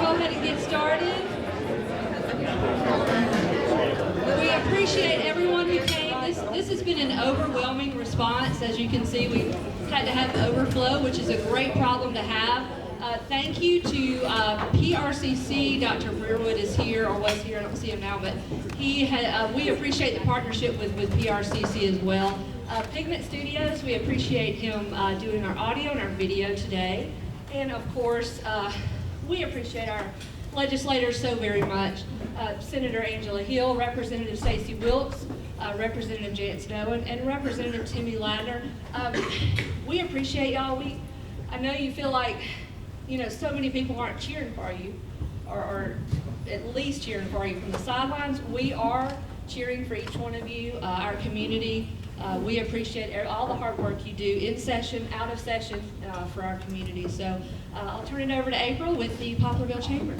go ahead and get started. We appreciate everyone who came. This has been an overwhelming response. As you can see, we've had to have overflow, which is a great problem to have. Thank you to PRCC. Dr. Breerwood is here, or was here. I don't see him now, but he had. We appreciate the partnership with PRCC as well. Pigment Studios, we appreciate him doing our audio and our video today. And of course, we appreciate our legislators so very much. Senator Angela Hill, Representative Stacey Wilkes, Representative Jan Snow, and Representative Timmy Ladner. We appreciate y'all. I know you feel like, so many people aren't cheering for you, or at least cheering for you from the sidelines. We are cheering for each one of you, our community. We appreciate all the hard work you do in session, out of session for our community. So I'll turn it over to April with the Poplarville Chamber.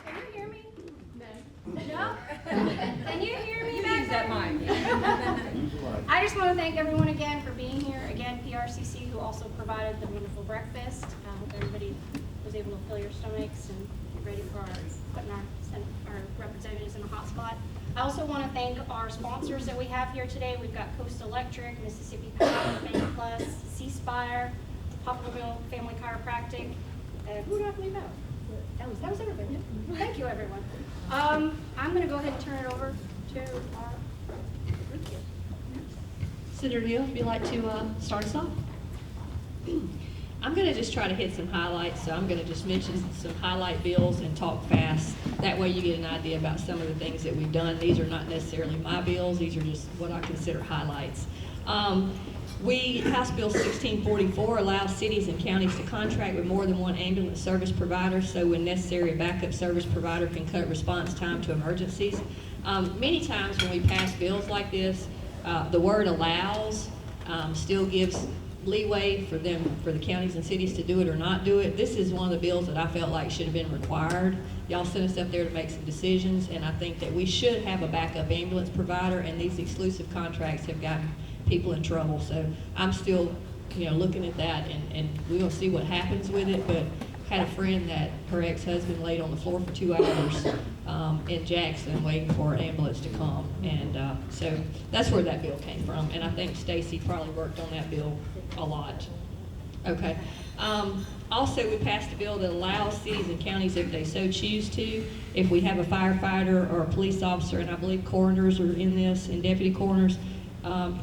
Can you hear me? No? Can you hear me? Use that mic. I just want to thank everyone again for being here. Again, PRCC, who also provided the wonderful breakfast. I hope everybody was able to fill your stomachs and get ready for putting our representatives in a hot spot. I also want to thank our sponsors that we have here today. We've got Coast Electric, Mississippi Power, Bank Plus, C-Spire, Poplarville Family Chiropractic. Who do I leave out? That was everybody. Thank you, everyone. I'm going to go ahead and turn it over to our group here. Senator Hill, if you'd like to start us off. I'm going to just try to hit some highlights, so I'm going to just mention some highlight bills and talk fast. That way you get an idea about some of the things that we've done. These are not necessarily my bills. These are just what I consider highlights. House Bill 1644 allows cities and counties to contract with more than one ambulance service provider, so when necessary, a backup service provider can cut response time to emergencies. Many times when we pass bills like this, the word allows still gives leeway for the counties and cities to do it or not do it. This is one of the bills that I felt like should have been required. Y'all sent us up there to make some decisions, and I think that we should have a backup ambulance provider, and these exclusive contracts have gotten people in trouble. So I'm still, looking at that, and we're gonna see what happens with it. But had a friend that her ex-husband laid on the floor for 2 hours in Jackson waiting for an ambulance to come, and so that's where that bill came from. And I think Stacey probably worked on that bill a lot. Okay. Also, we passed a bill that allows cities and counties, if they so choose to, if we have a firefighter or a police officer, and I believe coroners are in this, and deputy coroners,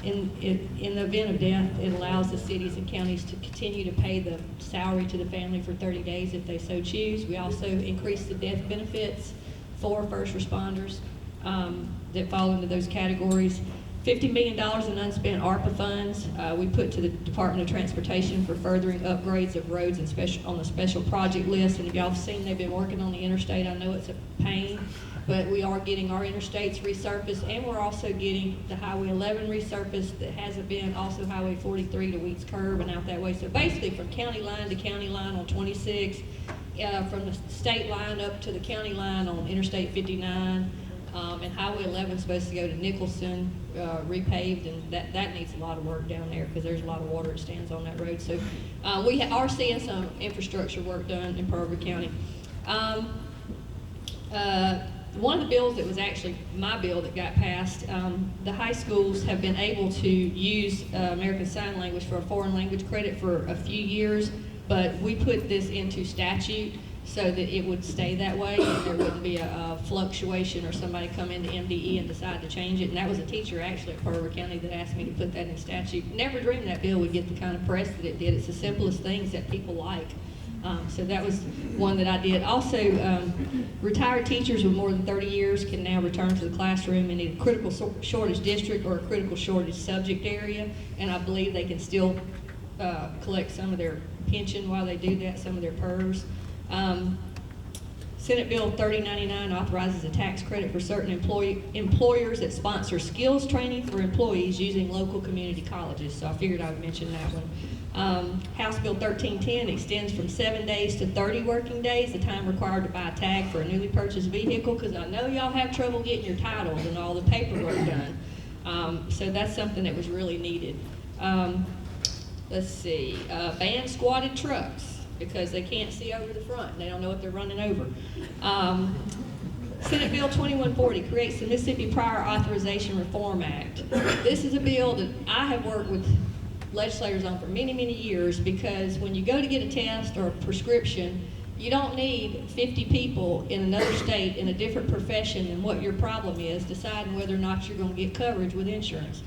in the event of death, it allows the cities and counties to continue to pay the salary to the family for 30 days if they so choose. We also increased the death benefits for first responders that fall into those categories. $50 million in unspent ARPA funds we put to the Department of Transportation for furthering upgrades of roads and on the special project list. And if y'all have seen, they've been working on the interstate. I know it's a pain, but we are getting our interstates resurfaced, and we're also getting the Highway 11 resurfaced that hasn't been, also Highway 43 to Weeks Curve and out that way. So basically from county line to county line on 26, from the state line up to the county line on Interstate 59, and Highway 11 is supposed to go to Nicholson, repaved, and that needs a lot of work down there because there's a lot of water that stands on that road. So we are seeing some infrastructure work done in Pearl River County. One of the bills that was actually my bill that got passed, the high schools have been able to use American Sign Language for a foreign language credit for a few years, but we put this into statute so that it would stay that way and there wouldn't be a fluctuation or somebody come into MDE and decide to change it. And that was a teacher actually at Pearl River County that asked me to put that in statute. Never dreamed that bill would get the kind of press that it did. It's the simplest things that people like. So that was one that I did. Also, retired teachers with more than 30 years can now return to the classroom in a critical shortage district or a critical shortage subject area, and I believe they can still collect some of their pension while they do that, some of their PERS. Senate Bill 3099 authorizes a tax credit for certain employers that sponsor skills training for employees using local community colleges, so I figured I would mention that one. House Bill 1310 extends from 7 days to 30 working days the time required to buy a tag for a newly purchased vehicle, because I know y'all have trouble getting your titles and all the paperwork done. So that's something that was really needed. let's see, ban squatted trucks because they can't see over the front. They don't know what they're running over. Senate Bill 2140 creates the Mississippi Prior Authorization Reform Act. This is a bill that I have worked with legislators on for many, many years, because when you go to get a test or a prescription, you don't need 50 people in another state in a different profession than what your problem is deciding whether or not you're going to get coverage with insurance.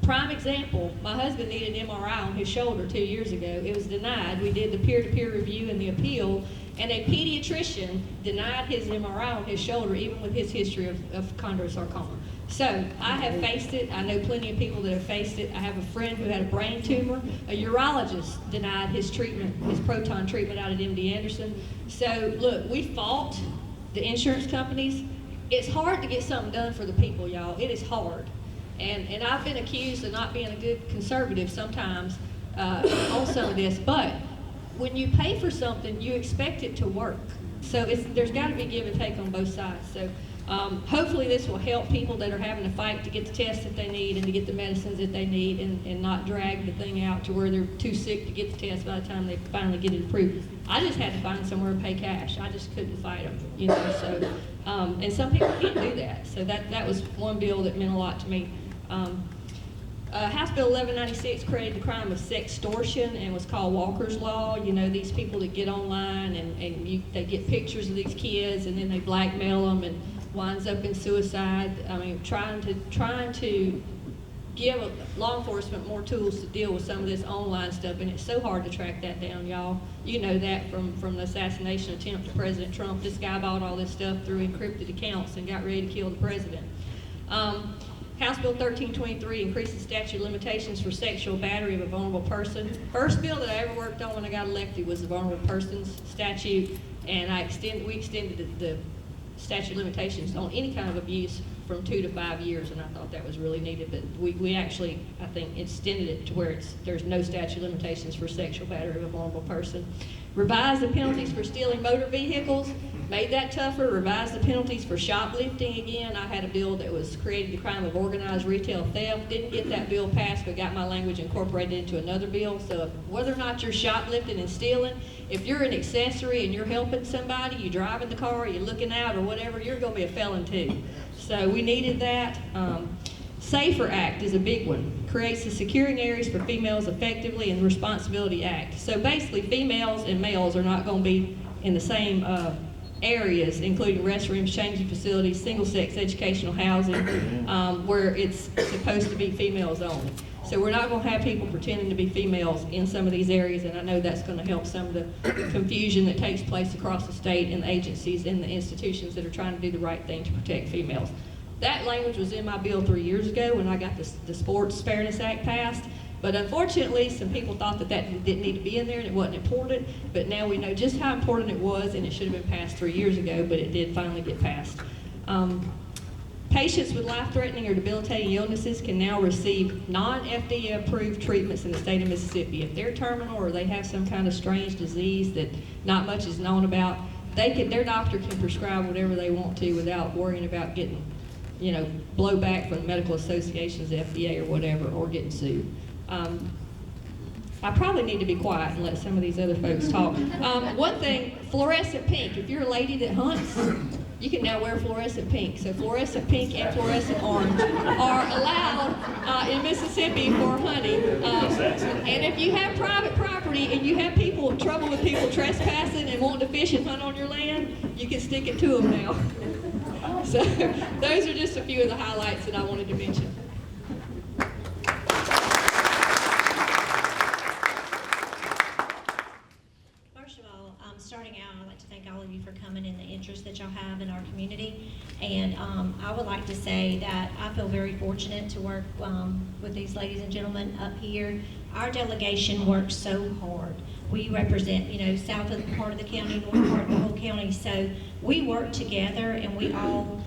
Prime example, my husband needed an MRI on his shoulder 2 years ago. It was denied. We did the peer-to-peer review and the appeal, and a pediatrician denied his MRI on his shoulder even with his history of chondrosarcoma. So I have faced it. I know plenty of people that have faced it. I have a friend who had a brain tumor. A urologist denied his treatment, his proton treatment out at MD Anderson. So look, we fought the insurance companies. It's hard to get something done for the people, y'all. It is hard. And I've been accused of not being a good conservative sometimes on some of this, but when you pay for something, you expect it to work. So there's got to be give and take on both sides. So hopefully this will help people that are having to fight to get the tests that they need and to get the medicines that they need, and not drag the thing out to where they're too sick to get the test by the time they finally get it approved. I just had to find somewhere to pay cash. I just couldn't fight them, you know. So and some people can't do that. So that was one bill that meant a lot to me. House Bill 1196 created the crime of sextortion and was called Walker's Law. You know, these people that get online and they get pictures of these kids and then they blackmail them and winds up in suicide. I mean, trying to give law enforcement more tools to deal with some of this online stuff, and it's so hard to track that down, y'all. You know that from the assassination attempt to President Trump. This guy bought all this stuff through encrypted accounts and got ready to kill the president. House Bill 1323 increases statute of limitations for sexual battery of a vulnerable person. First bill that I ever worked on when I got elected was the vulnerable persons statute, and we extended the statute of limitations on any kind of abuse from 2 to 5 years, and I thought that was really needed. But we actually, I think, extended it to where there's no statute of limitations for sexual battery of a vulnerable person. Revised the penalties for stealing motor vehicles, made that tougher. Revised the penalties for shoplifting again. I had a bill that was created the crime of organized retail theft. Didn't get that bill passed, but got my language incorporated into another bill. So whether or not you're shoplifting and stealing, if you're an accessory and you're helping somebody, you driving the car, you're looking out or whatever, you're going to be a felon too. So we needed that. SAFER Act is a big one. Creates the Securing Areas for Females Effectively and the Responsibility Act. So basically, females and males are not going to be in the same areas, including restrooms, changing facilities, single-sex educational housing, where it's supposed to be females only. So we're not going to have people pretending to be females in some of these areas, and I know that's going to help some of the confusion that takes place across the state in the agencies and the institutions that are trying to do the right thing to protect females. That language was in my bill 3 years ago when I got the Sports Fairness Act passed. But unfortunately, some people thought that didn't need to be in there and it wasn't important. But now we know just how important it was, and it should have been passed 3 years ago, but it did finally get passed. Patients with life-threatening or debilitating illnesses can now receive non-FDA approved treatments in the state of Mississippi. If they're terminal or they have some kind of strange disease that not much is known about, their doctor can prescribe whatever they want to without worrying about getting, you know, blowback from medical associations, FDA or whatever, or getting sued. I probably need to be quiet and let some of these other folks talk. One thing, fluorescent pink. If you're a lady that hunts, you can now wear fluorescent pink. So fluorescent pink and fluorescent orange are allowed in Mississippi for hunting. And if you have private property and you have trouble with people trespassing and wanting to fish and hunt on your land, you can stick it to them now. So those are just a few of the highlights that I wanted to mention. Starting out, I'd like to thank all of you for coming and the interest that y'all have in our community. And I would like to say that I feel very fortunate to work with these ladies and gentlemen up here. Our delegation works so hard. We represent, you know, south of the part of the county, north part of the whole county. So we work together and we all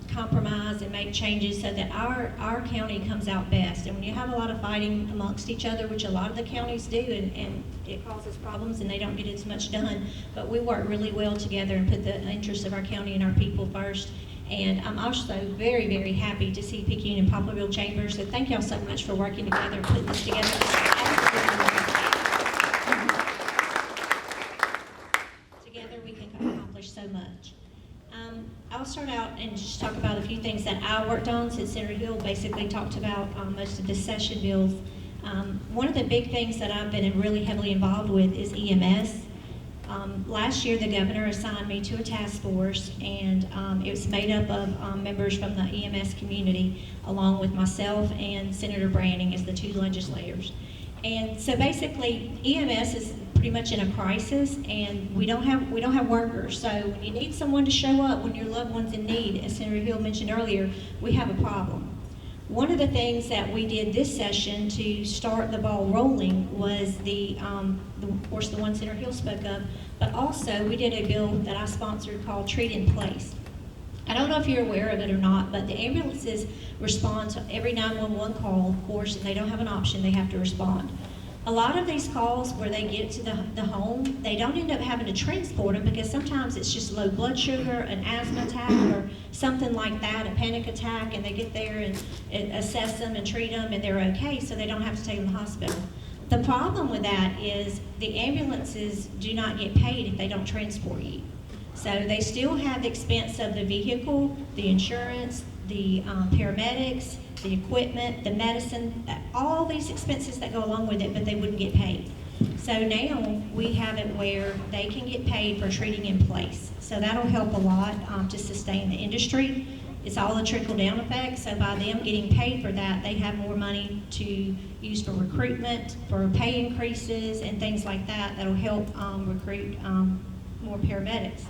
compromise and make changes so that our county comes out best. And when you have a lot of fighting amongst each other, which a lot of the counties do, and it causes problems and they don't get as much done, but we work really well together and put the interests of our county and our people first. And I'm also very, very happy to see Picayune and Poplarville Chambers. So thank y'all so much for working together and putting this together. accomplished so much. I'll start out and just talk about a few things that I worked on since Senator Hill basically talked about most of the session bills. One of the big things that I've been really heavily involved with is EMS. Last year, the governor assigned me to a task force, and it was made up of members from the EMS community, along with myself and Senator Branning as the two legislators. And so basically, EMS is pretty much in a crisis, and we don't have workers. So when you need someone to show up when your loved one's in need, as Senator Hill mentioned earlier, we have a problem. One of the things that we did this session to start the ball rolling was of course, the one Senator Hill spoke of, but also we did a bill that I sponsored called Treat in Place. I don't know if you're aware of it or not, but the ambulances respond to every 911 call, of course, and they don't have an option, they have to respond. A lot of these calls where they get to the home, they don't end up having to transport them because sometimes it's just low blood sugar, an asthma attack, or something like that, a panic attack, and they get there and assess them and treat them and they're okay, so they don't have to take them to the hospital. The problem with that is the ambulances do not get paid if they don't transport you. So they still have the expense of the vehicle, the insurance, the paramedics, the equipment, the medicine, all these expenses that go along with it, but they wouldn't get paid. So now we have it where they can get paid for treating in place. So that'll help a lot to sustain the industry. It's all a trickle-down effect, so by them getting paid for that, they have more money to use for recruitment, for pay increases, and things like that that'll help recruit more paramedics.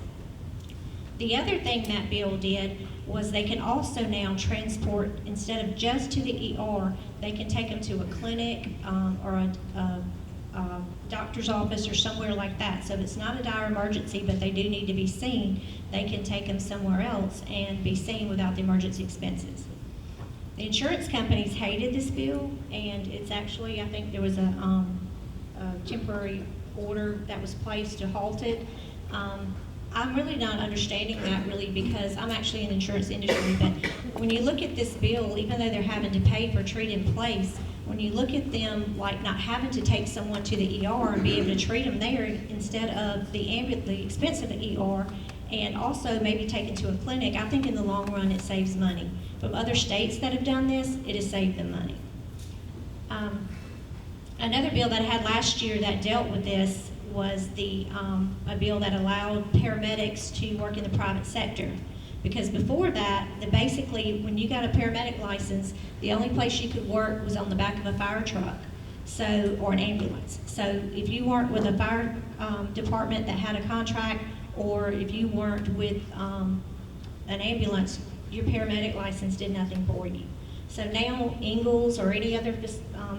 The other thing that bill did was they can also now transport, instead of just to the ER, they can take them to a clinic or a doctor's office or somewhere like that. So if it's not a dire emergency, but they do need to be seen, they can take them somewhere else and be seen without the emergency expenses. The insurance companies hated this bill, and it's actually, I think there was a temporary order that was placed to halt it. I'm really not understanding that really because I'm actually in the insurance industry, but when you look at this bill, even though they're having to pay for treat in place, when you look at them like not having to take someone to the ER and be able to treat them there instead of the expense of the ER, and also maybe taken to a clinic, I think in the long run it saves money. From other states that have done this, it has saved them money. Another bill that I had last year that dealt with this was a bill that allowed paramedics to work in the private sector. Because before that, basically, when you got a paramedic license, the only place you could work was on the back of a fire truck, or an ambulance. So if you weren't with a fire department that had a contract, or if you weren't with an ambulance, your paramedic license did nothing for you. So now Ingalls or any other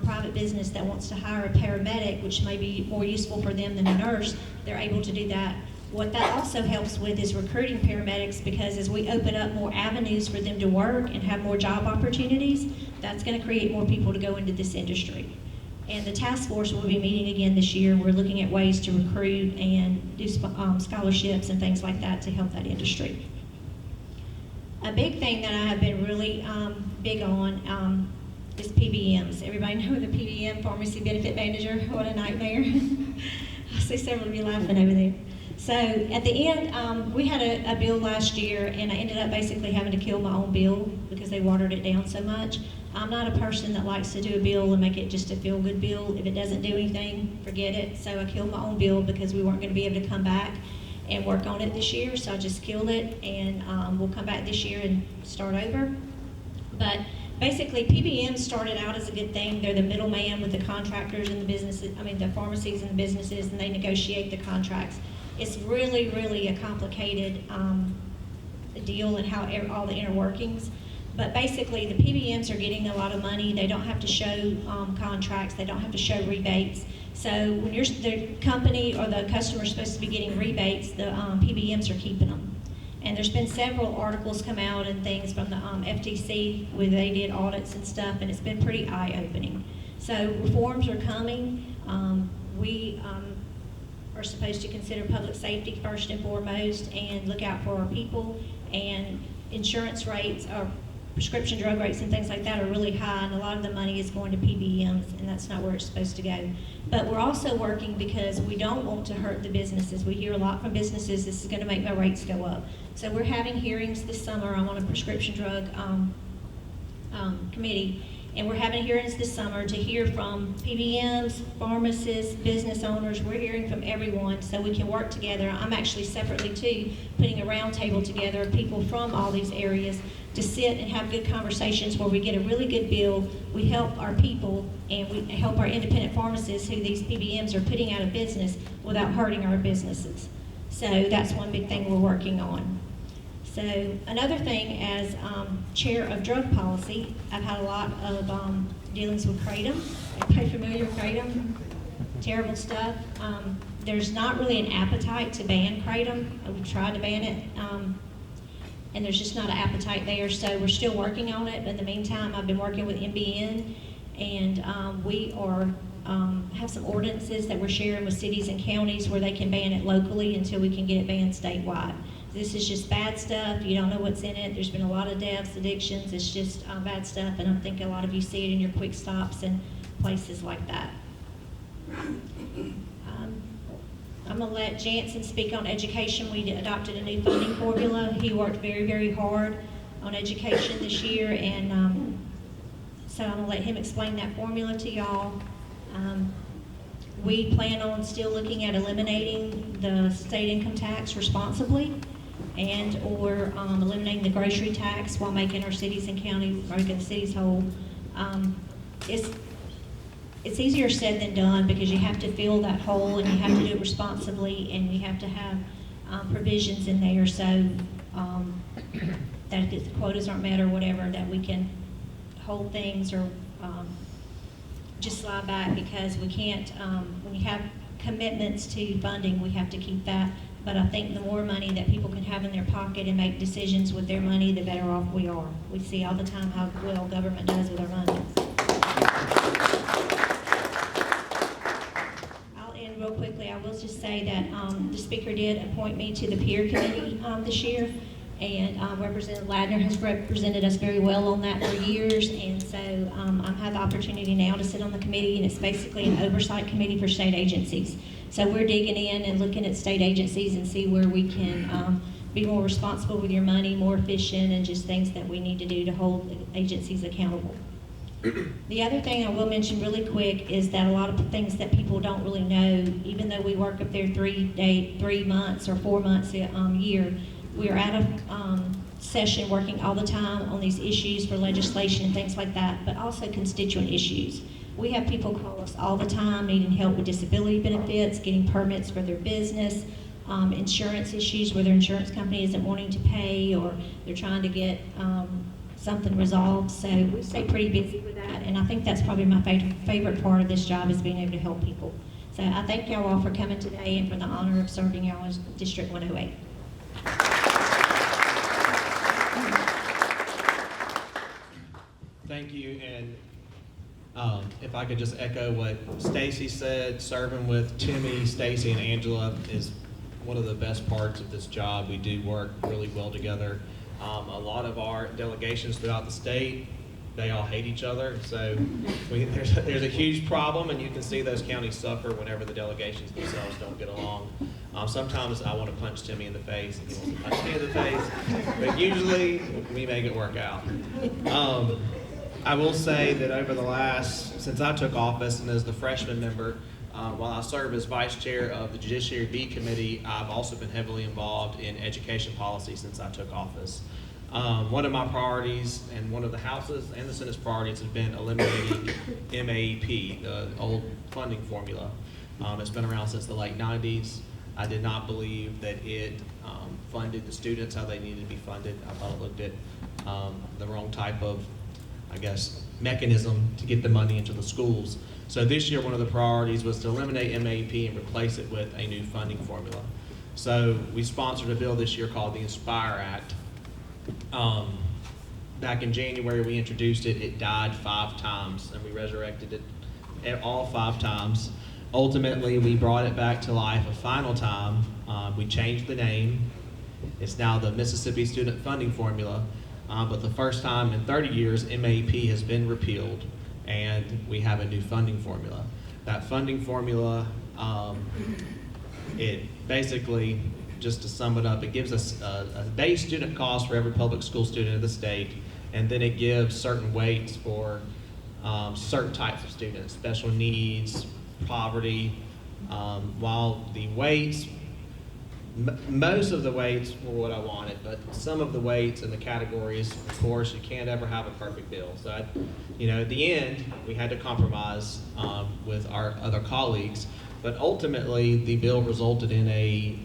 private business that wants to hire a paramedic, which may be more useful for them than a nurse, they're able to do that. What that also helps with is recruiting paramedics, because as we open up more avenues for them to work and have more job opportunities, that's going to create more people to go into this industry. And the task force will be meeting again this year. We're looking at ways to recruit and do scholarships and things like that to help that industry. A big thing that I have been really big on is PBMs. Everybody know the PBM, Pharmacy Benefit Manager? What a nightmare. I see several of you laughing over there. So at the end, we had a bill last year, and I ended up basically having to kill my own bill because they watered it down so much. I'm not a person that likes to do a bill and make it just a feel-good bill. If it doesn't do anything, forget it. So I killed my own bill because we weren't going to be able to come back and work on it this year, so I just killed it, and we'll come back this year and start over. But basically, PBM started out as a good thing. They're the middleman with the contractors and the businesses, the pharmacies and the businesses, and they negotiate the contracts. It's really, really a complicated deal and how all the inner workings. But basically, the PBMs are getting a lot of money. They don't have to show contracts. They don't have to show rebates. So when the company or the customer is supposed to be getting rebates, the PBMs are keeping them. And there's been several articles come out and things from the FTC where they did audits and stuff, and it's been pretty eye-opening. So reforms are coming. We are supposed to consider public safety first and foremost and look out for our people. And insurance rates are prescription drug rates and things like that are really high, and a lot of the money is going to PBMs, and that's not where it's supposed to go. But we're also working because we don't want to hurt the businesses. We hear a lot from businesses, this is going to make my rates go up. So we're having hearings this summer. I'm on a prescription drug committee, and we're having hearings this summer to hear from PBMs, pharmacists, business owners. We're hearing from everyone so we can work together. I'm actually separately too putting a round table together of people from all these areas to sit and have good conversations where we get a really good bill, we help our people, and we help our independent pharmacists who these PBMs are putting out of business without hurting our businesses. So that's one big thing we're working on. So another thing, as chair of drug policy, I've had a lot of dealings with Kratom. Everybody familiar with Kratom? Terrible stuff. There's not really an appetite to ban Kratom. We've tried to ban it, and there's just not an appetite there. So we're still working on it. But in the meantime, I've been working with MBN, and we are have some ordinances that we're sharing with cities and counties where they can ban it locally until we can get it banned statewide. This is just bad stuff. You don't know what's in it. There's been a lot of deaths, addictions. It's just bad stuff, and I think a lot of you see it in your quick stops and places like that. I'm going to let Jansen speak on education. We adopted a new funding formula. He worked very, very hard on education this year, and so I'm going to let him explain that formula to y'all. We plan on still looking at eliminating the state income tax responsibly, and or eliminating the grocery tax while making our cities and counties, making the cities whole. It's easier said than done because you have to fill that hole and you have to do it responsibly, and you have to have provisions in there so that if the quotas aren't met or whatever, that we can hold things or just slide back, because we can't, when you have commitments to funding, we have to keep that. But I think the more money that people can have in their pocket and make decisions with their money, the better off we are. We see all the time how well government does with our money. I'll end real quickly. I will just say that the speaker did appoint me to the peer committee this year, and Representative Ladner has represented us very well on that for years, and so I've had the opportunity now to sit on the committee, and it's basically an oversight committee for state agencies. So we're digging in and looking at state agencies and see where we can be more responsible with your money, more efficient, and just things that we need to do to hold agencies accountable. The other thing I will mention really quick is that a lot of things that people don't really know, even though we work up there 3 months or 4 months a year, we are out of session working all the time on these issues for legislation and things like that, but also constituent issues. We have people call us all the time needing help with disability benefits, getting permits for their business, insurance issues where their insurance company isn't wanting to pay, or they're trying to get something resolved. So we stay pretty busy with that, and I think that's probably my favorite part of this job, is being able to help people. So I thank y'all all for coming today and for the honor of serving y'all as District 108. Thank you, and if I could just echo what Stacy said, serving with Timmy, Stacy, and Angela is one of the best parts of this job. We do work really well together. A lot of our delegations throughout the state, they all hate each other, so there's a huge problem, and you can see those counties suffer whenever the delegations themselves don't get along. Sometimes I want to punch Timmy in the face, and he wants to punch me in the face, but usually we make it work out. I will say that over the last, since I took office and as the freshman member, while I serve as vice chair of the Judiciary B Committee, I've also been heavily involved in education policy since I took office. One of my priorities, and one of the House's and the Senate's priorities, has been eliminating MAEP, the old funding formula. It's been around since the late 90s. I did not believe that it funded the students how they needed to be funded. I thought it looked at the wrong type of, I guess, mechanism to get the money into the schools. So this year, one of the priorities was to eliminate MAEP and replace it with a new funding formula. So we sponsored a bill this year called the Inspire Act. Back in January, we introduced it. It died 5 times, and we resurrected it all 5 times. Ultimately, we brought it back to life a final time. We changed the name. It's now the Mississippi Student Funding Formula. but the first time in 30 years, MAP has been repealed, and we have a new funding formula. That funding formula, it basically, just to sum it up, it gives us a base student cost for every public school student in the state, and then it gives certain weights for certain types of students, special needs, poverty. While the weights, most of the weights were what I wanted, but some of the weights and the categories, of course, you can't ever have a perfect bill. So, at the end, we had to compromise with our other colleagues, but ultimately, the bill resulted in a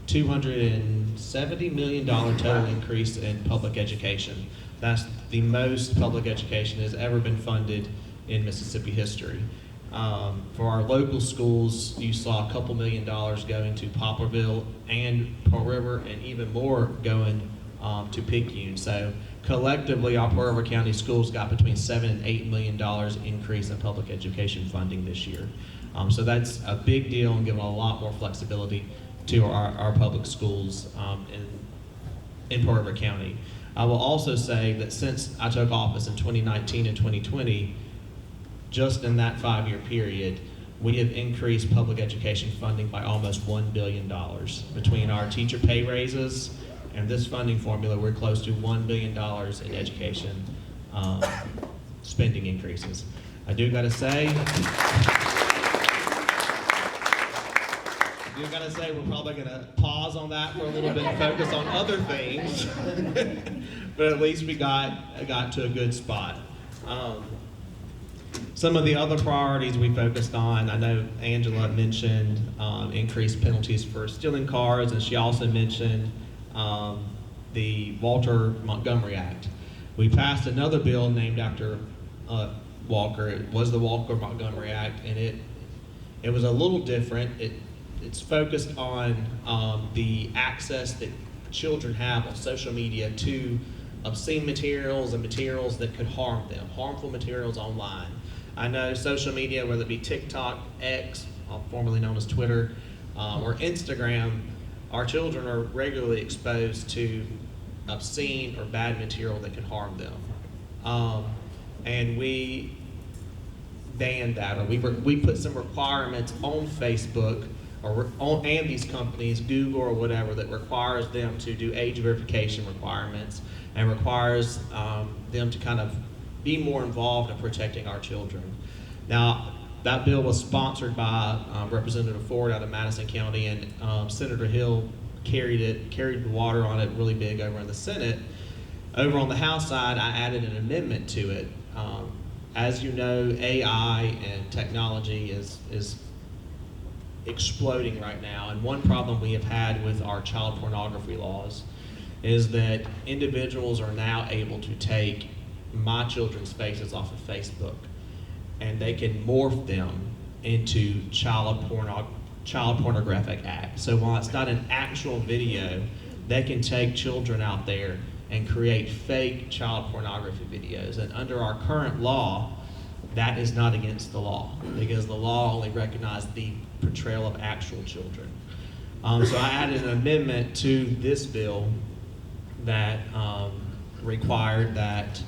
$270 million total increase in public education. That's the most public education has ever been funded in Mississippi history. For our local schools, you saw a couple $1 million going to Poplarville and Pearl River, and even more going to Picayune. So collectively, our Pearl River County schools got between $7 and $8 million increase in public education funding this year. So that's a big deal and giving a lot more flexibility to our public schools in Pearl River County. I will also say that since I took office in 2019 and 2020, just in that 5-year period, we have increased public education funding by almost $1 billion. Between our teacher pay raises and this funding formula, we're close to $1 billion in education spending increases. I do gotta say, we're probably gonna pause on that for a little bit and focus on other things, but at least we got to a good spot. Some of the other priorities we focused on, I know Angela mentioned increased penalties for stealing cars, and she also mentioned the Walter Montgomery Act. We passed another bill named after Walker. It was the Walker Montgomery Act, and it was a little different. It's focused on the access that children have on social media to obscene materials and materials that could harm them, harmful materials online. I know social media, whether it be TikTok, X, formerly known as Twitter, or Instagram, our children are regularly exposed to obscene or bad material that can harm them. And we banned that, or we put some requirements on Facebook and these companies, Google or whatever, that requires them to do age verification requirements and requires them to kind of be more involved in protecting our children. Now, that bill was sponsored by Representative Ford out of Madison County, and Senator Hill carried the water on it really big over in the Senate. Over on the House side, I added an amendment to it. As you know, AI and technology is exploding right now, and one problem we have had with our child pornography laws is that individuals are now able to take my children's faces off of Facebook, and they can morph them into child pornographic acts. So while it's not an actual video, they can take children out there and create fake child pornography videos. And under our current law, that is not against the law, because the law only recognizes the portrayal of actual children. So I added an amendment to this bill that required that,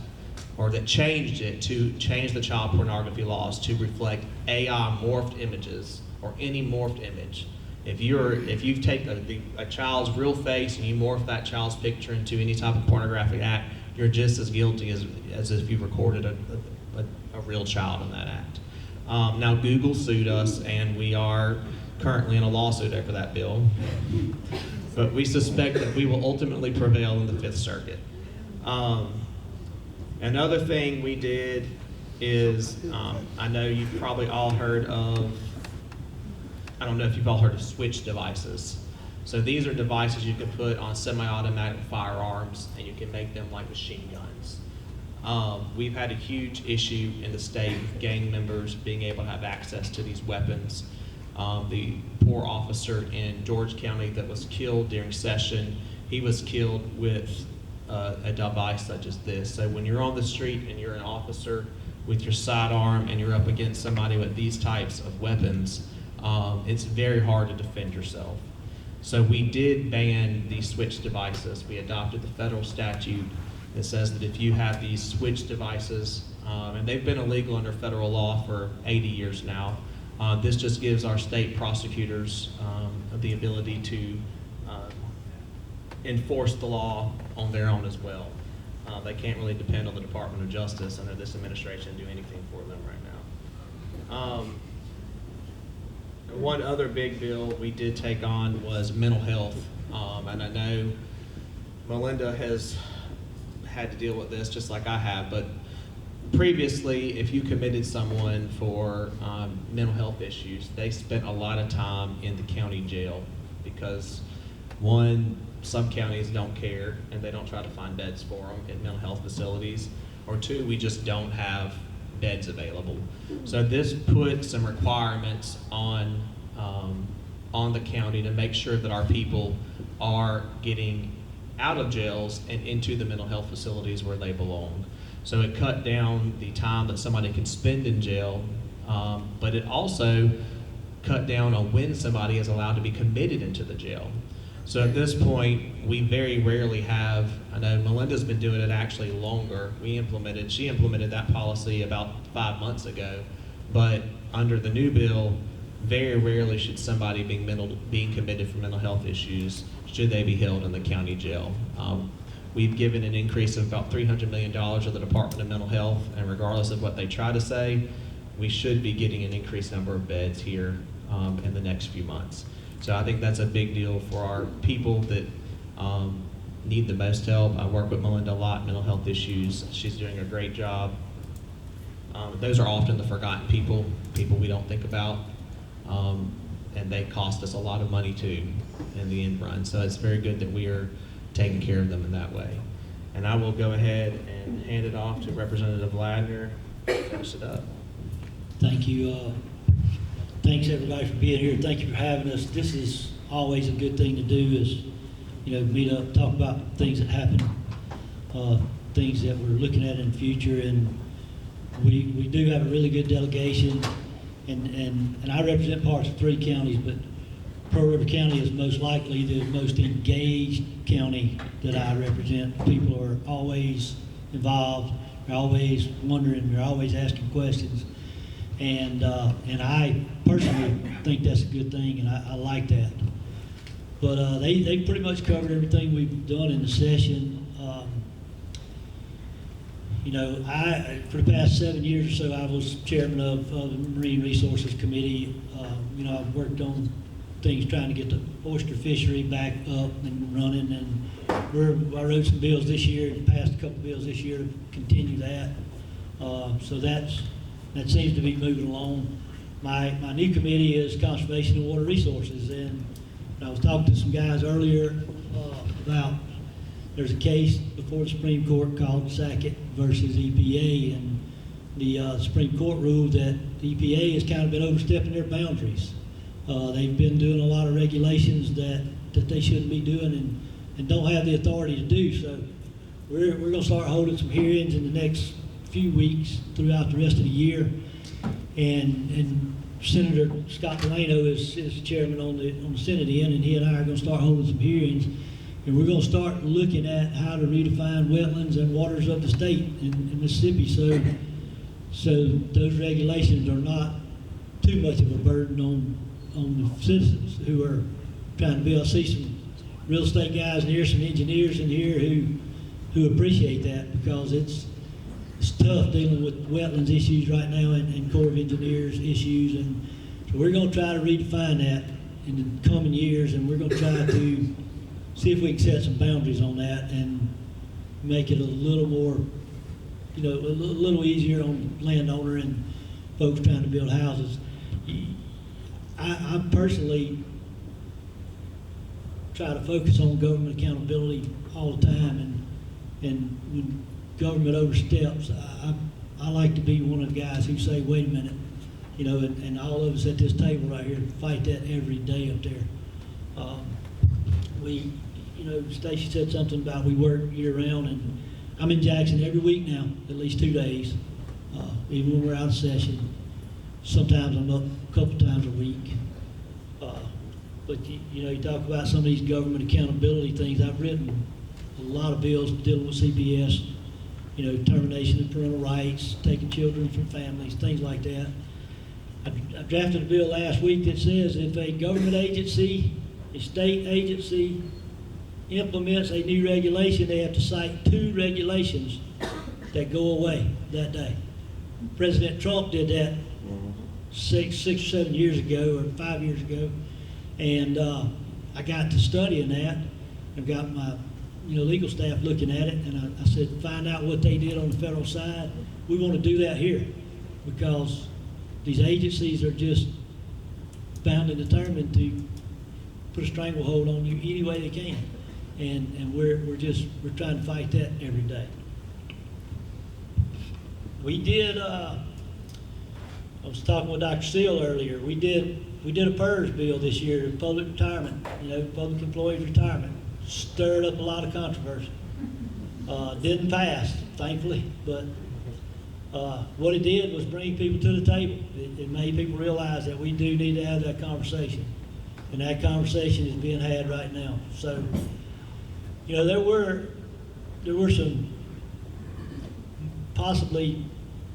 or that changed it to change the child pornography laws to reflect AI morphed images, or any morphed image. If you take a child's real face and you morph that child's picture into any type of pornographic act, you're just as guilty as if you recorded a real child in that act. Now Google sued us, and we are currently in a lawsuit over that bill, but we suspect that we will ultimately prevail in the Fifth Circuit. Another thing we did is, I know you've probably all heard of, I don't know if you've all heard of switch devices. So these are devices you can put on semi-automatic firearms, and you can make them like machine guns. We've had a huge issue in the state with gang members being able to have access to these weapons. The poor officer in George County that was killed during session, he was killed with a device such as this. So when you're on the street and you're an officer with your sidearm and you're up against somebody with these types of weapons, it's very hard to defend yourself. So we did ban these switch devices. We adopted the federal statute It says that if you have these switch devices, and they've been illegal under federal law for 80 years now, this just gives our state prosecutors the ability to enforce the law on their own as well. They can't really depend on the Department of Justice under this administration to do anything for them right now. One other big bill we did take on was mental health, and I know Melinda has had to deal with this just like I have, but previously, if you committed someone for mental health issues, they spent a lot of time in the county jail because, one, some counties don't care and they don't try to find beds for them in mental health facilities, or two, we just don't have beds available. So this put some requirements on the county to make sure that our people are getting out of jails and into the mental health facilities where they belong. So it cut down the time that somebody can spend in jail, but it also cut down on when somebody is allowed to be committed into the jail. So at this point, we very rarely have, I know Melinda's been doing it actually longer. She implemented that policy about 5 months ago, but under the new bill, very rarely should somebody being committed for mental health issues, should they be held in the county jail. We've given an increase of about $300 million to the Department of Mental Health, and regardless of what they try to say, we should be getting an increased number of beds here in the next few months. So I think that's a big deal for our people that need the most help. I work with Melinda a lot, mental health issues. She's doing a great job. Those are often the forgotten people we don't think about, and they cost us a lot of money too in the end run. So it's very good that we are taking care of them in that way. And I will go ahead and hand it off to Representative Ladner to finish it up. Thank you. Thanks everybody for being here. Thank you for having us. This is always a good thing to do, is meet up, talk about things that happen, things that we're looking at in the future. And we do have a really good delegation, and I represent parts of 3 counties, but Pearl River County is most likely the most engaged county that I represent. People are always involved, they're always wondering, they're always asking questions. And I personally think that's a good thing, and I like that. But they pretty much covered everything we've done in the session. For the past 7 years or so, I was chairman of the Marine Resources Committee. I've worked on things trying to get the oyster fishery back up and running, and I wrote some bills this year and passed a couple bills this year to continue that. So that seems to be moving along. My new committee is Conservation and Water Resources, and I was talking to some guys earlier about there's a case before the Supreme Court called Sackett versus EPA, and the Supreme Court ruled that the EPA has kind of been overstepping their boundaries. They've been doing a lot of regulations that they shouldn't be doing and don't have the authority to do. So we're going to start holding some hearings in the next few weeks throughout the rest of the year. And Senator Scott Delano is the chairman on the Senate end, and he and I are going to start holding some hearings. And we're going to start looking at how to redefine wetlands and waters of the state in Mississippi, so those regulations are not too much of a burden on the citizens who are trying to build. I see some real estate guys in here, some engineers in here who appreciate that, because it's tough dealing with wetlands issues right now and Corps of Engineers issues, and so we're going to try to redefine that in the coming years, and we're going to try to see if we can set some boundaries on that and make it a little more, a little easier on landowner and folks trying to build houses. I personally try to focus on government accountability all the time, and when government oversteps, I like to be one of the guys who say, wait a minute, and all of us at this table right here fight that every day up there. Stacy said something about we work year round, and I'm in Jackson every week now, at least 2 days, even when we're out of session. Sometimes I'm up a couple times a week. But you talk about some of these government accountability things. I've written a lot of bills dealing with CPS, you know, termination of parental rights, taking children from families, things like that. I drafted a bill last week that says if a government agency, a state agency, implements a new regulation, they have to cite 2 regulations that go away that day. President Trump did that 6 or 7 years ago, or 5 years ago, and I got to studying that. I've got my legal staff looking at it, and I said, find out what they did on the federal side. We want to do that here because these agencies are just bound and determined to put a stranglehold on you any way they can, and we're trying to fight that every day. We did. I was talking with Dr. Seal earlier. We did a PERS bill this year, public retirement. Public employees retirement. Stirred up a lot of controversy. Didn't pass, thankfully, but what it did was bring people to the table. It made people realize that we do need to have that conversation, and that conversation is being had right now. So, there were some possibly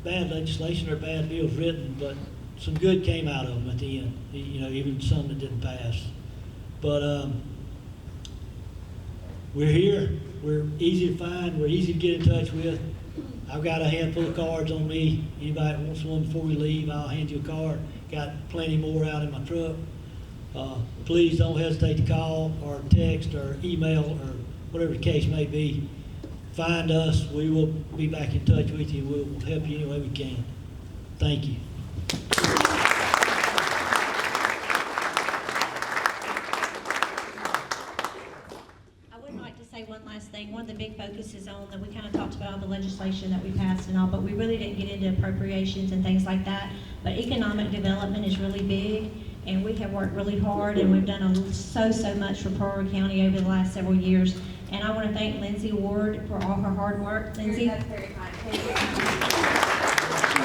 bad legislation or bad bills written, but some good came out of them at the end. Even some that didn't pass. But we're here. We're easy to find. We're easy to get in touch with. I've got a handful of cards on me. Anybody that wants one before we leave, I'll hand you a card. Got plenty more out in my truck. Please don't hesitate to call or text or email or whatever the case may be. Find us. We will be back in touch with you. We'll help you any way we can. Thank you. One last thing. One of the big focuses on that we kind of talked about all the legislation that we passed and all, but we really didn't get into appropriations and things like that. But economic development is really big, and we have worked really hard, and we've done so much for Broward County over the last several years. And I want to thank Lindsay Ward for all her hard work. Lindsay, that's very kind. She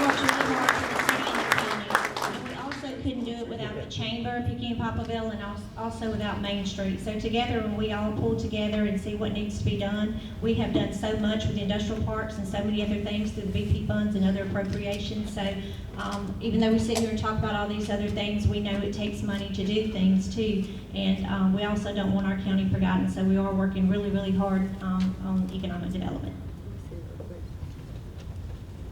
worked really hard for the city and the county. And we also couldn't do it without the chamber, Pekin and Poplarville, and also without Main Street. So together, when we all pull together and see what needs to be done, we have done so much with industrial parks and so many other things through the BP funds and other appropriations. So even though we sit here and talk about all these other things, we know it takes money to do things too. And we also don't want our county forgotten. So we are working really, really hard on economic development.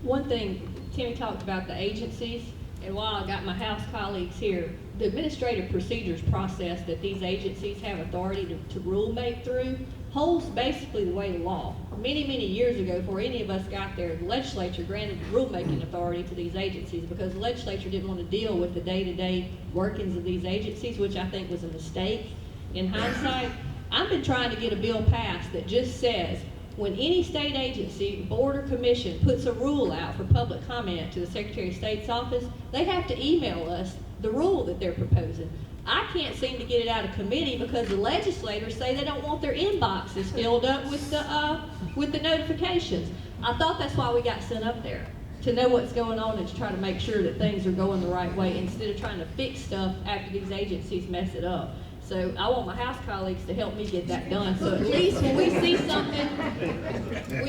One thing, Timmy talked about the agencies, and while I got my House colleagues here, the administrative procedures process that these agencies have authority to rule make through holds basically the weight of law. Many, many years ago, before any of us got there, the legislature granted rulemaking authority to these agencies because the legislature didn't want to deal with the day-to-day workings of these agencies, which I think was a mistake. In hindsight, I've been trying to get a bill passed that just says, when any state agency, board or commission puts a rule out for public comment to the Secretary of State's office, they have to email us the rule that they're proposing. I can't seem to get it out of committee because the legislators say they don't want their inboxes filled up with the notifications. I thought that's why we got sent up there, to know what's going on and to try to make sure that things are going the right way instead of trying to fix stuff after these agencies mess it up. So I want my House colleagues to help me get that done. So at least when we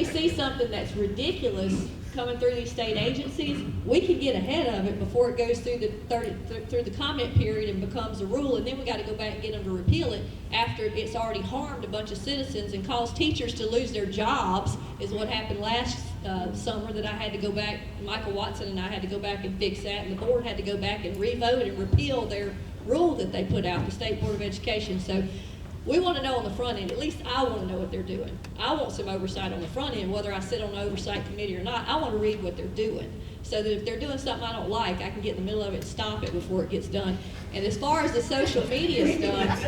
see something that's ridiculous coming through these state agencies, we can get ahead of it before it goes through the comment period and becomes a rule, and then we got to go back and get them to repeal it after it's already harmed a bunch of citizens and caused teachers to lose their jobs, is what happened last summer that I had to go back, Michael Watson and I had to go back and fix that, and the board had to go back and re-vote and repeal their rule that they put out, the State Board of Education. So we want to know on the front end, at least I want to know what they're doing. I want some oversight on the front end, whether I sit on the oversight committee or not. I want to read what they're doing so that if they're doing something I don't like, I can get in the middle of it and stop it before it gets done. And as far as the social media stuff,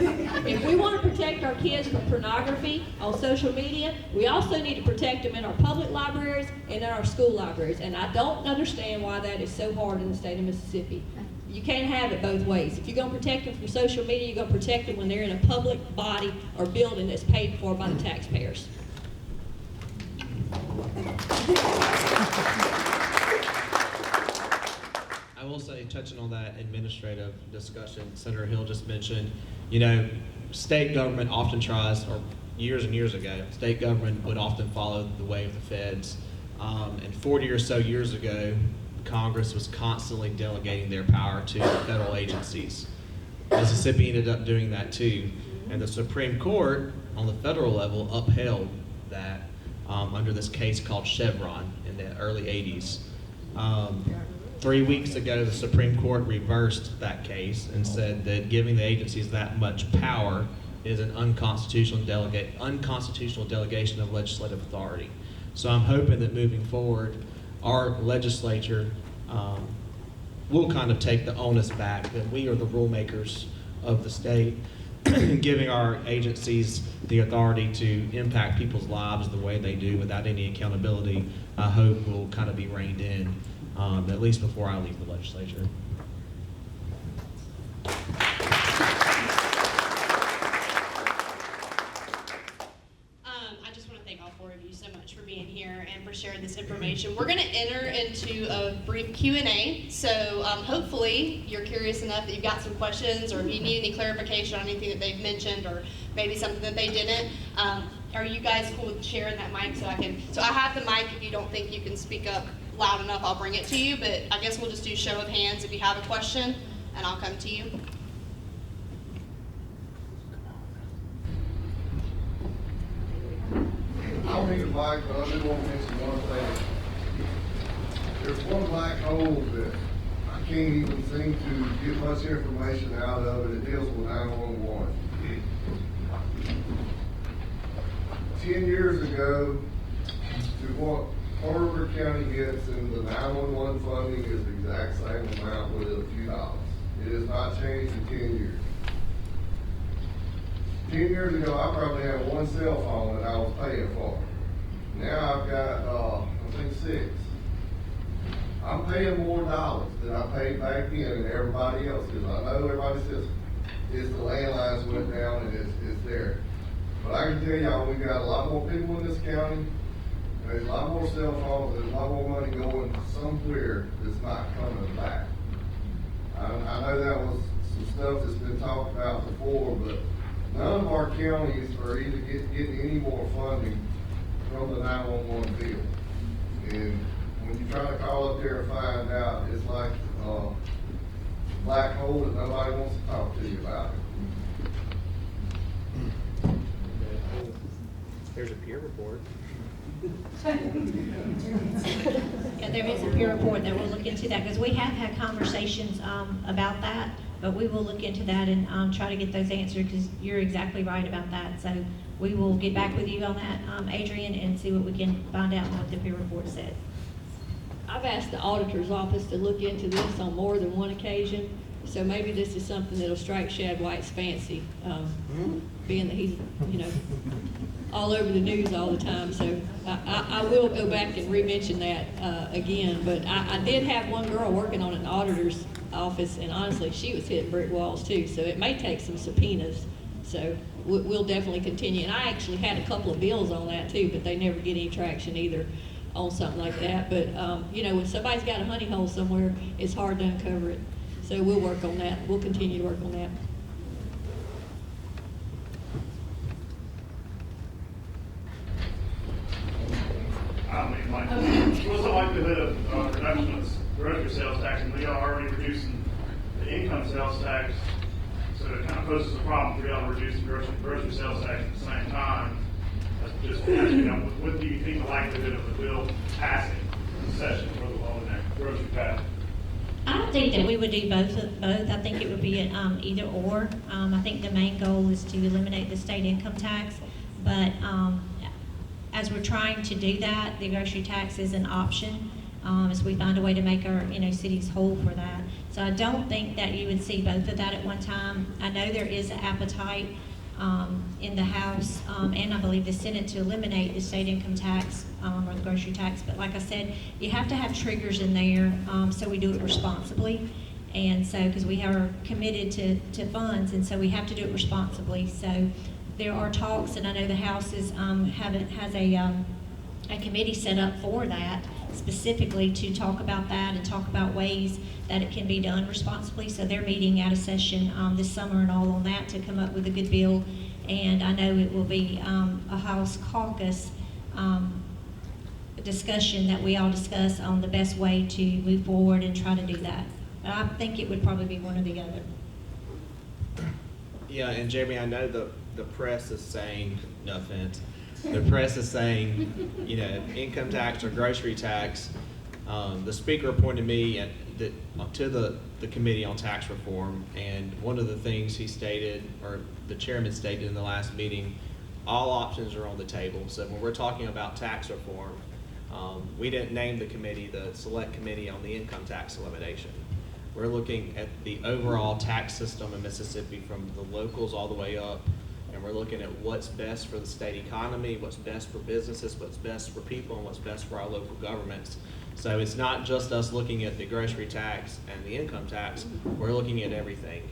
if we want to protect our kids from pornography on social media, we also need to protect them in our public libraries and in our school libraries. And I don't understand why that is so hard in the state of Mississippi. You can't have it both ways. If you're going to protect them from social media, you're going to protect them when they're in a public body or building that's paid for by the taxpayers. I will say, touching on that administrative discussion, Senator Hill just mentioned, state government often tries, or years and years ago, state government would often follow the way of the feds. And 40 or so years ago, Congress was constantly delegating their power to federal agencies. Mississippi ended up doing that too. And the Supreme Court on the federal level upheld that under this case called Chevron in the early 80s. 3 weeks ago, the Supreme Court reversed that case and said that giving the agencies that much power is an unconstitutional delegation of legislative authority. So I'm hoping that moving forward, our legislature will kind of take the onus back that we are the rule makers of the state, giving our agencies the authority to impact people's lives the way they do without any accountability. I hope will kind of be reined in, at least before I leave the legislature. I just want to thank all four of you so much for being here and for sharing this information. We're going to enter into a brief Q&A, so hopefully you're curious enough that you've got some questions, or if you need any clarification on anything that they've mentioned, or maybe something that they didn't. Are you guys cool with sharing that mic so I have the mic. If you don't think you can speak up loud enough, I'll bring it to you, but I guess we'll just do show of hands if you have a question, and I'll come to you. I don't need a mic, but I do want to mention one thing. There's one black hole that I can't even seem to get much information out of it. It deals with 911. 10 years ago, to what Harper County gets in the 911 funding is the exact same amount with a few dollars. It has not changed in 10 years. 10 years ago, I probably had one cell phone that I was paying for. Now I've got, I think 6. I'm paying more dollars than I paid back then and everybody else, because I know everybody says it's the landlines went down and it's there. But I can tell y'all, we got a lot more people in this county, there's a lot more cell phones, there's a lot more money going somewhere that's not coming back. I know that was some stuff that's been talked about before, but none of our counties are either getting any more funding from the 911 bill. And when you try to call up there and find out, it's like a black hole that nobody wants to talk to you about it. There's a peer report. Yeah, there is a peer report that will look into that, because we have had conversations about that, but we will look into that and try to get those answered, because you're exactly right about that. So we will get back with you on that, Adrian, and see what we can find out and what the peer report said. I've asked the auditor's office to look into this on more than one occasion, so maybe this is something that'll strike Shad White's fancy, being that he's, all over the news all the time. So I will go back and re-mention that again, but I did have one girl working on an auditor's office, and honestly, she was hitting brick walls too, so it may take some subpoenas. So we'll definitely continue, and I actually had a couple of bills on that too, but they never get any traction either on something like that. But when somebody's got a honey hole somewhere, it's hard to uncover it. So we'll work on that. We'll continue to work on that. What's the likelihood of reduction of grocery sales tax, and we are already reducing the income sales tax, so it kind of poses a problem for y'all to reduce the grocery sales tax at the same time. That's just, what do you think the likelihood of the bill passing in session for the law in that grocery tax? I don't think that we would do both. I think it would be either or. I think the main goal is to eliminate the state income tax, but as we're trying to do that, the grocery tax is an option as we find a way to make our cities whole for that. So I don't think that you would see both of that at one time. I know there is an appetite in the House and I believe the Senate to eliminate the state income tax or the grocery tax. But like I said, you have to have triggers in there so we do it responsibly. And so, because we are committed to funds, and so we have to do it responsibly. So there are talks, and I know the House has a committee set up for that, specifically to talk about that and talk about ways that it can be done responsibly. So they're meeting out of session this summer and all on that to come up with a good bill And I know it will be a House caucus discussion that we all discuss on the best way to move forward and try to do that. But I think it would probably be one or the other. Yeah, and Jeremy, I know the press is saying, no offense, the press is saying, you know, income tax or grocery tax. The speaker appointed me to the committee on tax reform, and one of the things he stated, or the chairman stated in the last meeting, all options are on the table. So when we're talking about tax reform, we didn't name the committee the Select Committee on the Income Tax Elimination. We're looking at the overall tax system in Mississippi from the locals all the way up, and we're looking at what's best for the state economy, what's best for businesses, what's best for people, and what's best for our local governments. So it's not just us looking at the grocery tax and the income tax, we're looking at everything.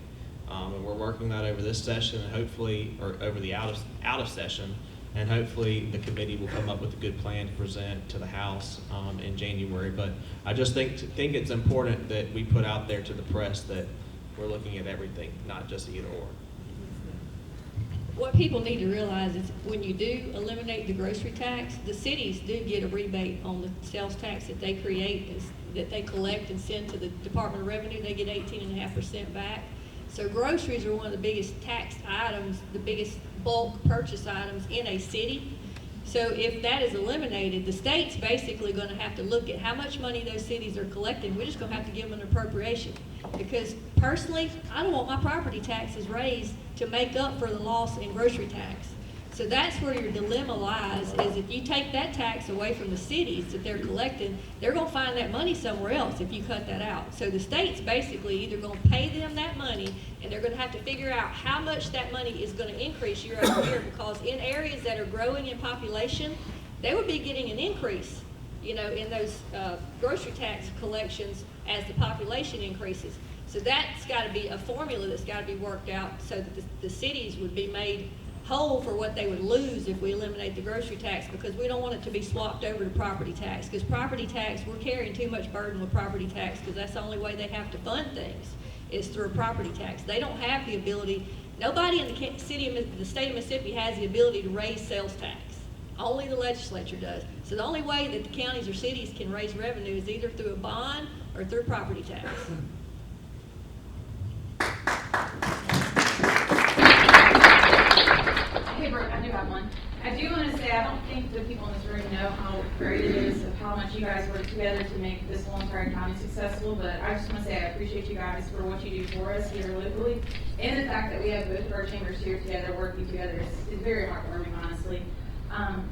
And we're working that over this session and hopefully, or over the out of session, and hopefully the committee will come up with a good plan to present to the House in January. But I just think it's important that we put out there to the press that we're looking at everything, not just either or. What people need to realize is when you do eliminate the grocery tax, the cities do get a rebate on the sales tax that they create, that they collect and send to the Department of Revenue. They get 18.5% back. So groceries are one of the biggest taxed items, the biggest bulk purchase items in a city. So if that is eliminated, the state's basically going to have to look at how much money those cities are collecting. We're just going to have to give them an appropriation. Because personally, I don't want my property taxes raised to make up for the loss in grocery tax. So that's where your dilemma lies, is if you take that tax away from the cities that they're collecting, they're going to find that money somewhere else if you cut that out. So the state's basically either going to pay them that money, and they're going to have to figure out how much that money is going to increase year over year, because in areas that are growing in population, they would be getting an increase, you know, in those grocery tax collections as the population increases. So that's got to be a formula that's got to be worked out so that the cities would be made whole for what they would lose if we eliminate the grocery tax, because we don't want it to be swapped over to property tax. Because property tax, we're carrying too much burden with property tax, because that's the only way they have to fund things is through property tax. They don't have the ability, nobody in the state of Mississippi has the ability to raise sales tax. Only the legislature does. So the only way that the counties or cities can raise revenue is either through a bond or through property tax. Hey Brooke, I do have one. I do want to say I don't think the people in this room know how great it is of how much you guys work together to make this whole entire county successful, but I just want to say I appreciate you guys for what you do for us here locally, and the fact that we have both of our chambers here together working together is very heartwarming, honestly.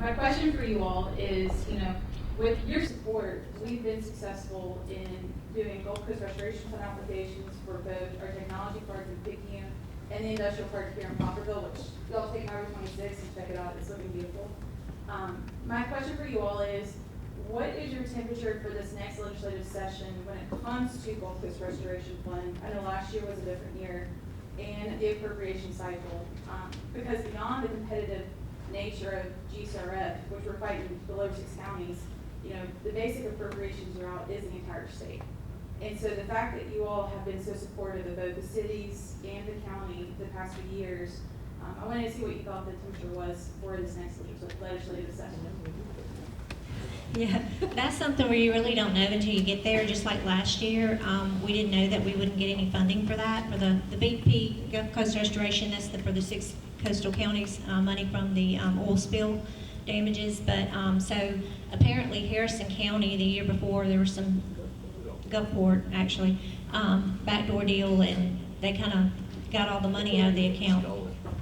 My question for you all is, you know, with your support, we've been successful in doing Gulf Coast Restoration Fund applications for both our technology park in Picayune and the industrial park here in Poplarville, which y'all take Highway 26 and check it out. It's looking beautiful. My question for you all is, what is your temperature for this next legislative session when it comes to Gulf Coast Restoration Fund? I know last year was a different year, and the appropriation cycle, because beyond the competitive nature of GCRF, which we're fighting below 6 counties, you know, the basic appropriations route is the entire state. And so the fact that you all have been so supportive of both the cities and the county the past few years, I wanted to see what you thought the temperature was for this next legislative session. Yeah, that's something where you really don't know until you get there. Just like last year, we didn't know that we wouldn't get any funding for that. For the BP Gulf Coast Restoration, that's for the 6 coastal counties, money from the oil spill damages. But so apparently Harrison County, the year before, there was some Gulfport actually backdoor deal, and they kind of got all the money out of the account.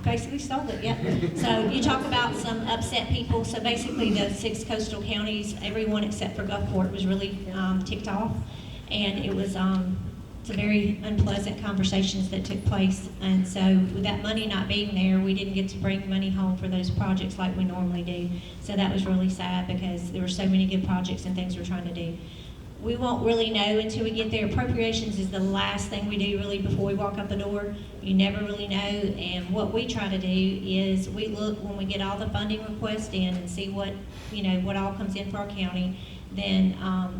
Basically stole it, yeah. So you talk about some upset people. So basically the 6 coastal counties, everyone except for Gulfport was really ticked off, and it was some very unpleasant conversations that took place. And so with that money not being there, we didn't get to bring money home for those projects like we normally do. So that was really sad, because there were so many good projects and things we're trying to do. we won't really know until we get there. Appropriations is the last thing we do really before we walk out the door. You never really know, and what we try to do is we look when we get all the funding requests in and see what, what all comes in for our county. Then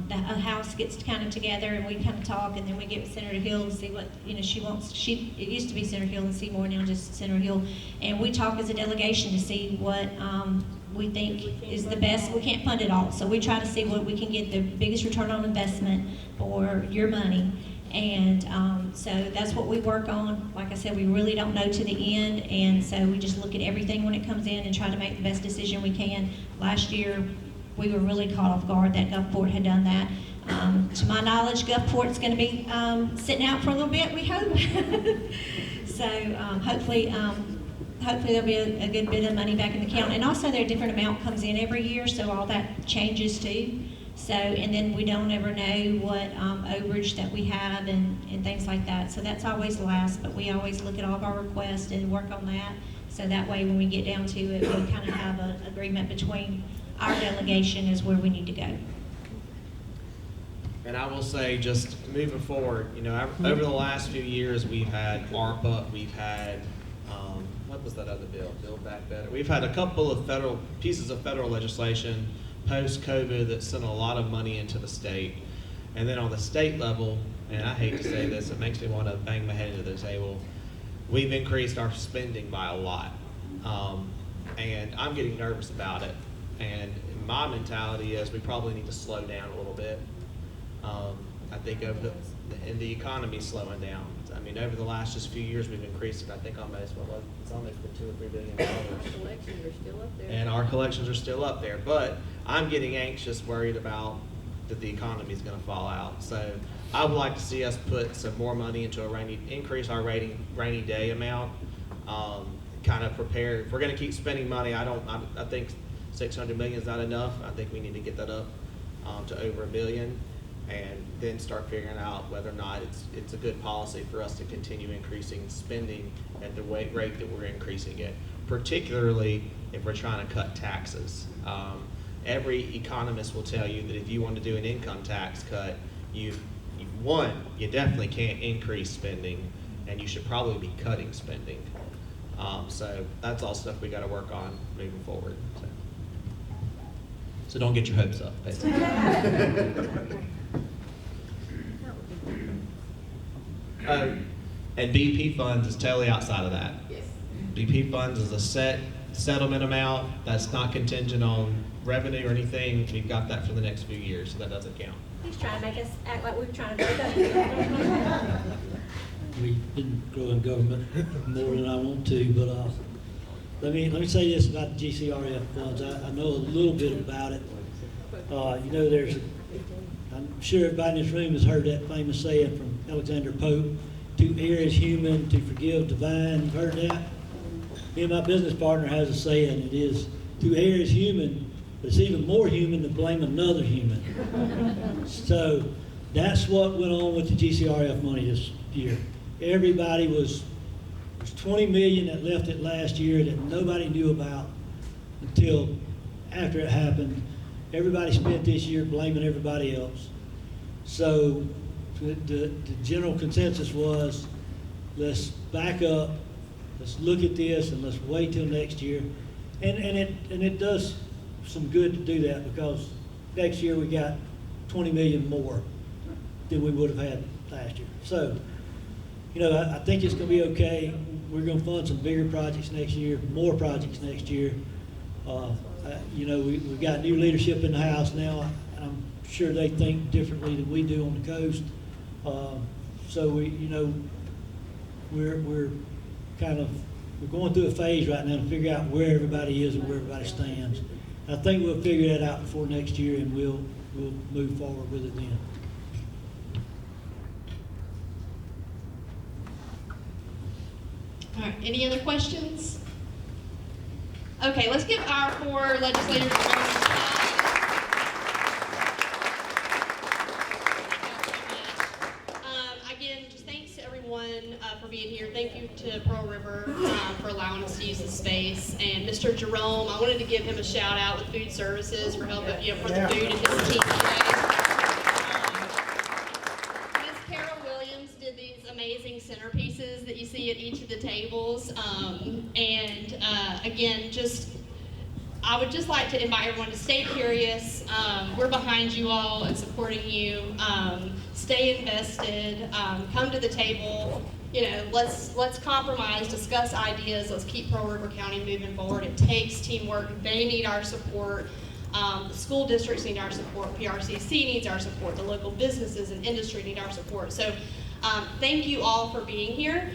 the house gets kind of together and we kind of talk, and then we get with Senator Hill and see what, she wants. It used to be Senator Hill and Seymour, now just Senator Hill. And we talk as a delegation to see what we think is the best. We can't fund it all, so we try to see what we can get the biggest return on investment for your money. And so that's what we work on. Like I said, we really don't know to the end, and so we just look at everything when it comes in and try to make the best decision we can. Last year, we were really caught off guard that Gulfport had done that. To my knowledge, Gulfport's going to be sitting out for a little bit, we hope. So hopefully there'll be a good bit of money back in the county. And also there a different amount comes in every year, so all that changes too. So, and then we don't ever know what overage that we have and things like that. So that's always last, but we always look at all of our requests and work on that. So that way when we get down to it, we kind of have an agreement between our delegation is where we need to go. And I will say, just moving forward, over the last few years, we've had ARPA, we've had, what was that other bill? Build Back Better. We've had a couple of pieces of federal legislation post-COVID that sent a lot of money into the state. And then on the state level, and I hate to say this, it makes me want to bang my head into the table, we've increased our spending by a lot. And I'm getting nervous about it. And my mentality is we probably need to slow down a little bit. I think and the economy's slowing down. I mean, over the last just few years, we've increased it. I think it's almost been $2 or $3 billion. Collections are still up there. And our collections are still up there. But I'm getting anxious, worried about that the economy is going to fall out. So I would like to see us put some more money into increase our rainy day amount. Kind of prepare. If we're going to keep spending money, I think $600 million is not enough. I think we need to get that up to over $1 billion, and then start figuring out whether or not it's a good policy for us to continue increasing spending at the rate that we're increasing it, particularly if we're trying to cut taxes. Every economist will tell you that if you want to do an income tax cut, you definitely can't increase spending, and you should probably be cutting spending. So that's all stuff we got to work on moving forward. So don't get your hopes up, basically. And BP funds is totally outside of that. Yes. BP funds is a set settlement amount that's not contingent on revenue or anything. We've got that for the next few years, so that doesn't count. He's trying to make us act like we're trying to do that. We've been growing government more than I want to, but let me say this about the GCRF funds. I know a little bit about it. I'm sure everybody in this room has heard that famous saying from Alexander Pope, "To err is human, to forgive divine." You've heard that? Me and my business partner has a saying. It is, "To err is human, but it's even more human to blame another human." So that's what went on with the GCRF money this year. Everybody was 20 million that left it last year that nobody knew about until after it happened. Everybody spent this year blaming everybody else. So the general consensus was, let's back up, let's look at this, and let's wait till next year. And it does some good to do that, because next year we got 20 million more than we would have had last year. So, I think it's going to be okay. We're going to fund some bigger projects next year, more projects next year. We've got new leadership in the House now, and I'm sure they think differently than we do on the coast. So we're going through a phase right now to figure out where everybody is and where everybody stands. I think we'll figure that out before next year, and we'll move forward with it then. All right, any other questions? Okay, let's give our 4 legislators a round of applause. Again, just thanks to everyone for being here. Thank you to Pearl River for allowing us to use the space. And Mr. Jerome, I wanted to give him a shout out with Food Services for helping, for the food and his team today. at each of the tables. Again, I would just like to invite everyone to stay curious. We're behind you all and supporting you. Stay invested. Come to the table. You know, let's compromise, discuss ideas. Let's keep Pearl River County moving forward. It takes teamwork. They need our support. The school districts need our support. PRCC needs our support. The local businesses and industry need our support. So thank you all for being here.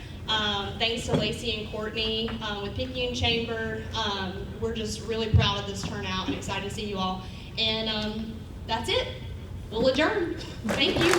Thanks to Lacey and Courtney with Picayune Chamber. We're just really proud of this turnout and excited to see you all. And that's it. We'll adjourn. Thank you.